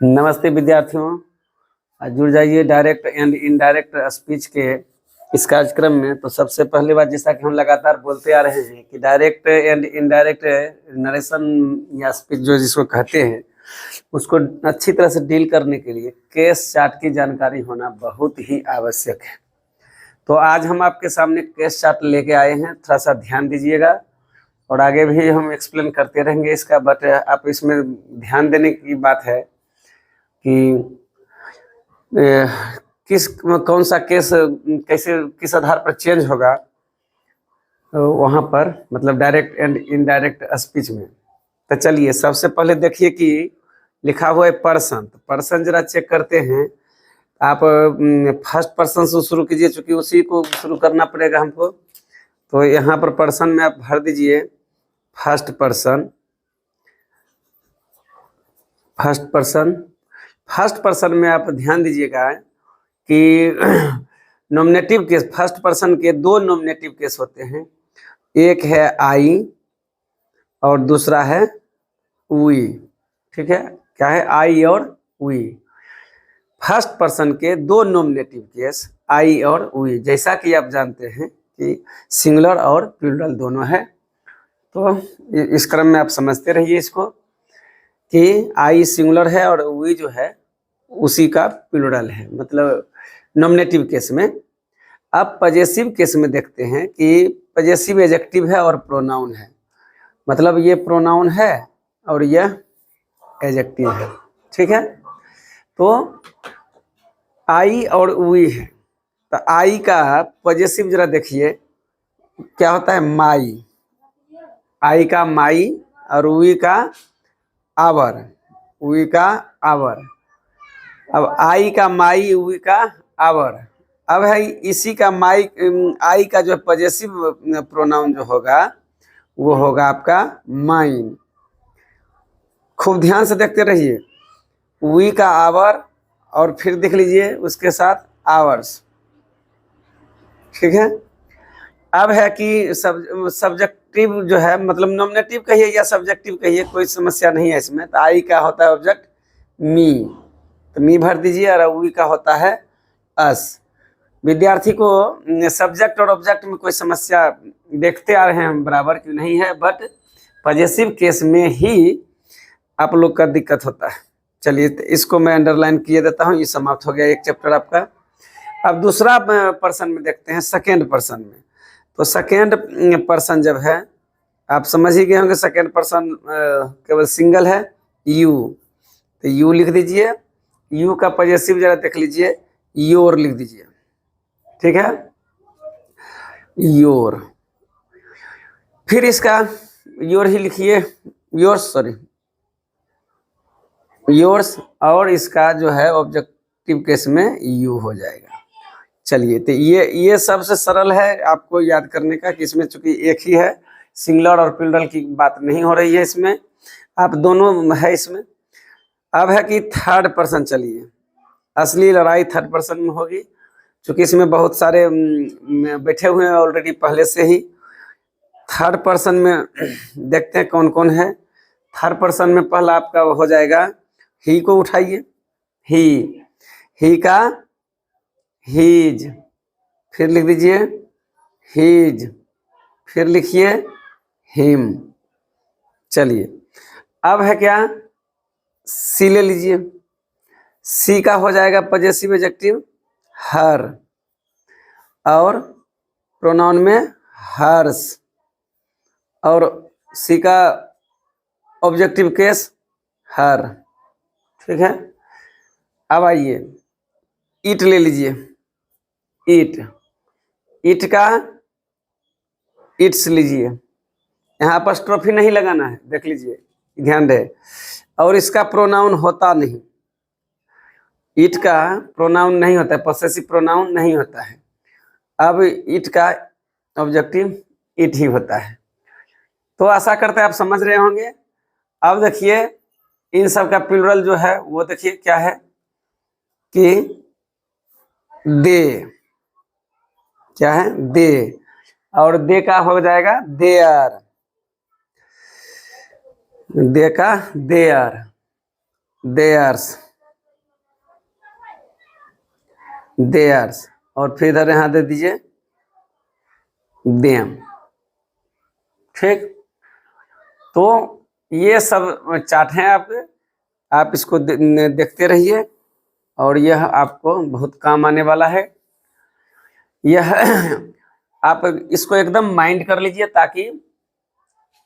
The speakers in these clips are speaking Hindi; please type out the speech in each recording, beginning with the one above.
नमस्ते विद्यार्थियों। आज जुड़ जाइए डायरेक्ट एंड इनडायरेक्ट स्पीच के इस कार्यक्रम में। तो सबसे पहली बात, जैसा कि हम लगातार बोलते आ रहे हैं कि डायरेक्ट एंड इनडायरेक्ट नरेशन या स्पीच जो जिसको कहते हैं, उसको अच्छी तरह से डील करने के लिए केस चार्ट की जानकारी होना बहुत ही आवश्यक है। तो आज हम आपके सामने केस चार्ट लेके आए हैं, थोड़ा सा ध्यान दीजिएगा और आगे भी हम एक्सप्लेन करते रहेंगे इसका। बट आप इसमें ध्यान देने की बात है कि कौन सा केस कैसे किस आधार पर चेंज होगा वहाँ पर, मतलब डायरेक्ट एंड इनडायरेक्ट स्पीच में। तो चलिए सबसे पहले देखिए कि लिखा हुआ है पर्सन। तो पर्सन जरा चेक करते हैं। आप फर्स्ट पर्सन से शुरू कीजिए, चूंकि उसी को शुरू करना पड़ेगा हमको। तो यहाँ पर पर्सन में आप भर दीजिए फर्स्ट पर्सन। फर्स्ट पर्सन में आप ध्यान दीजिएगा कि नॉमिनेटिव केस, फर्स्ट पर्सन के दो नॉमिनेटिव केस होते हैं। एक है आई और दूसरा है वी। ठीक है, क्या है? आई और वी। फर्स्ट पर्सन के दो नॉमिनेटिव केस आई और वी, जैसा कि आप जानते हैं कि सिंगुलर और प्लूरल दोनों है। तो इस क्रम में आप समझते रहिए इसको कि आई सिंगुलर है और वी जो है उसी का प्लूरल है, मतलब नॉमिनेटिव केस में। अब पजेसिव केस में देखते हैं कि पजेसिव एडजेक्टिव है और प्रोनाउन है, मतलब ये प्रोनाउन है और यह एडजेक्टिव है। ठीक है, तो आई और वी है। तो आई का पजेसिव जरा देखिए क्या होता है, माई। आई का माई और वी का आवर, वी का आवर। अब आई का माई, वी का आवर। अब है इसी का माई, आई का जो पजेसिव प्रोनाउन जो होगा वो होगा आपका माइन। खूब ध्यान से देखते रहिए। वी का आवर और फिर देख लीजिए उसके साथ आवर्स। ठीक है, अब है कि सब्जेक्टिव जो है, मतलब नॉमिनेटिव कहिए या सब्जेक्टिव कहिए, कोई समस्या नहीं है इसमें। तो आई का होता है ऑब्जेक्ट मी, तो मी भर दीजिए। और वी का होता है अस। विद्यार्थी को सब्जेक्ट और ऑब्जेक्ट में कोई समस्या देखते आ रहे हैं बराबर क्यों नहीं है, बट पजेसिव केस में ही आप लोग का दिक्कत होता है। चलिए तो इसको मैं अंडरलाइन किए देता हूँ। ये समाप्त हो गया एक चैप्टर आपका। अब दूसरा पर्सन में देखते हैं, सेकेंड पर्सन में। तो सेकेंड पर्सन जब है, आप समझ ही गए होंगे सेकेंड पर्सन केवल सिंगल है, यू। तो यू लिख दीजिए। यू का पजेसिव जरा देख लीजिए, योर लिख दीजिए। ठीक है, योर। फिर इसका योर ही लिखिए, योर्स, सॉरी योर्स। और इसका जो है ऑब्जेक्टिव केस में यू हो जाएगा। चलिए, तो ये सबसे सरल है आपको याद करने का कि इसमें चूंकि एक ही है, सिंगुलर और प्लूरल की बात नहीं हो रही है इसमें, आप दोनों है इसमें। अब है कि थर्ड पर्सन। चलिए, असली लड़ाई थर्ड पर्सन में होगी, चूंकि इसमें बहुत सारे बैठे हुए हैं ऑलरेडी पहले से ही। थर्ड पर्सन में देखते हैं कौन कौन है। थर्ड पर्सन में पहला आपका हो जाएगा, ही को उठाइए। ही का हीज, फिर लिख दीजिए हीज, फिर लिखिए हिम। चलिए, अब है क्या, सी ले लीजिए। सी का हो जाएगा पजेसिव एडजेक्टिव हर, और प्रोनाउन में हर्स, और सी का ऑब्जेक्टिव केस हर। ठीक है, अब आइए ईट ले लीजिए। ईट, ईट का इट्स लीजिए। यहाँ पर स्ट्रोफी नहीं लगाना है, देख लीजिए, ध्यान रहे। और इसका प्रोनाउन होता नहीं, इट का प्रोनाउन नहीं होता है, पॉसेसिव प्रोनाउन नहीं होता है। अब इट का ऑब्जेक्टिव इट ही होता है। तो आशा करते हैं आप समझ रहे होंगे। अब देखिए इन सब का प्लूरल जो है वो देखिए क्या है कि दे, क्या है, दे। और दे का हो जाएगा देयर, दे का देयर, देयर्स। देयर्स, और फिर इधर यहाँ दे दीजिए देम। ठीक, तो ये सब चार्ट हैं आपके, आप इसको देखते रहिए और यह आपको बहुत काम आने वाला है। यह आप इसको एकदम माइंड कर लीजिए ताकि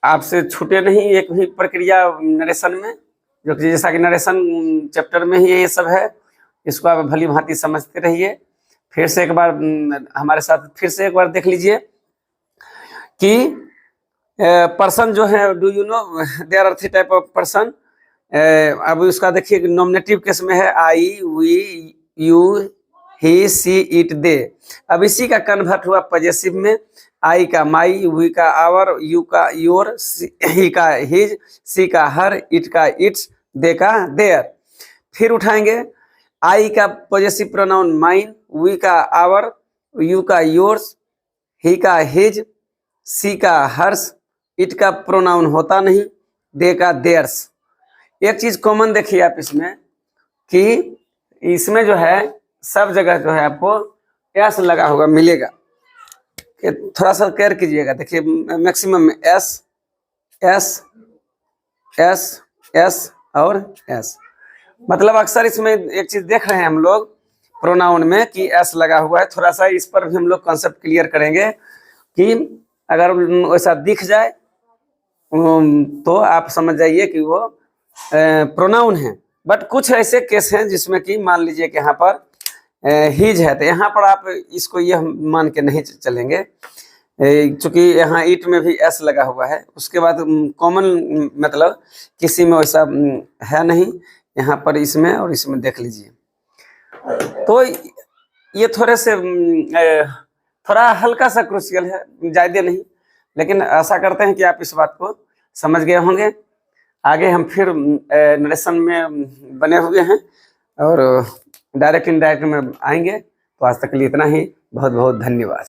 आपसे छूटे नहीं एक भी प्रक्रिया नरेशन में, जो कि जैसा कि नरेशन चैप्टर में ही ये सब है, इसको आप भली भांति समझते रहिए। फिर से एक बार हमारे साथ फिर से एक बार देख लीजिए कि पर्सन जो है, do you know there are three type of person. अब उसका देखिए नॉमिनेटिव केस में है I, we, you, he, she, it, they. अब इसी का कन्वर्ट हुआ पॉजेसिव में, आई का माई, वी का आवर, यू का योर, ही का हिज, सी का हर, इट का इट्स, दे का देयर। फिर उठाएंगे आई का पॉजेसिव प्रोनाउन माइन, वी का आवर, यू का योर्स, ही का हिज, सी का हर्स, इट का प्रोनाउन होता नहीं, दे का देयर्स। एक चीज कॉमन देखिए आप इसमें कि इसमें जो है सब जगह जो है आपको एस लगा होगा मिलेगा, कि थोड़ा सा केयर कीजिएगा। देखिए मैक्सिमम में एस एस एस एस और एस, मतलब अक्सर इसमें एक चीज देख रहे हैं हम लोग प्रोनाउन में कि एस लगा हुआ है। थोड़ा सा इस पर भी हम लोग कॉन्सेप्ट क्लियर करेंगे कि अगर वैसा दिख जाए तो आप समझ जाइए कि वो प्रोनाउन है। बट कुछ ऐसे केस हैं जिसमें कि मान लीजिए कि यहाँ पर हिज है, तो यहाँ पर आप इसको यह मान के नहीं चलेंगे क्योंकि यहाँ इट में भी एस लगा हुआ है। उसके बाद कॉमन मतलब किसी में वैसा है नहीं, यहाँ पर इसमें और इसमें देख लीजिए। तो ये थोड़े से थोड़ा हल्का सा क्रूशियल है, ज़्यादा नहीं, लेकिन आशा करते हैं कि आप इस बात को समझ गए होंगे। आगे हम फिर नरेशन में बने हुए हैं और डायरेक्ट इनडायरेक्ट में आएंगे। तो आज तक के लिए इतना ही, बहुत बहुत धन्यवाद।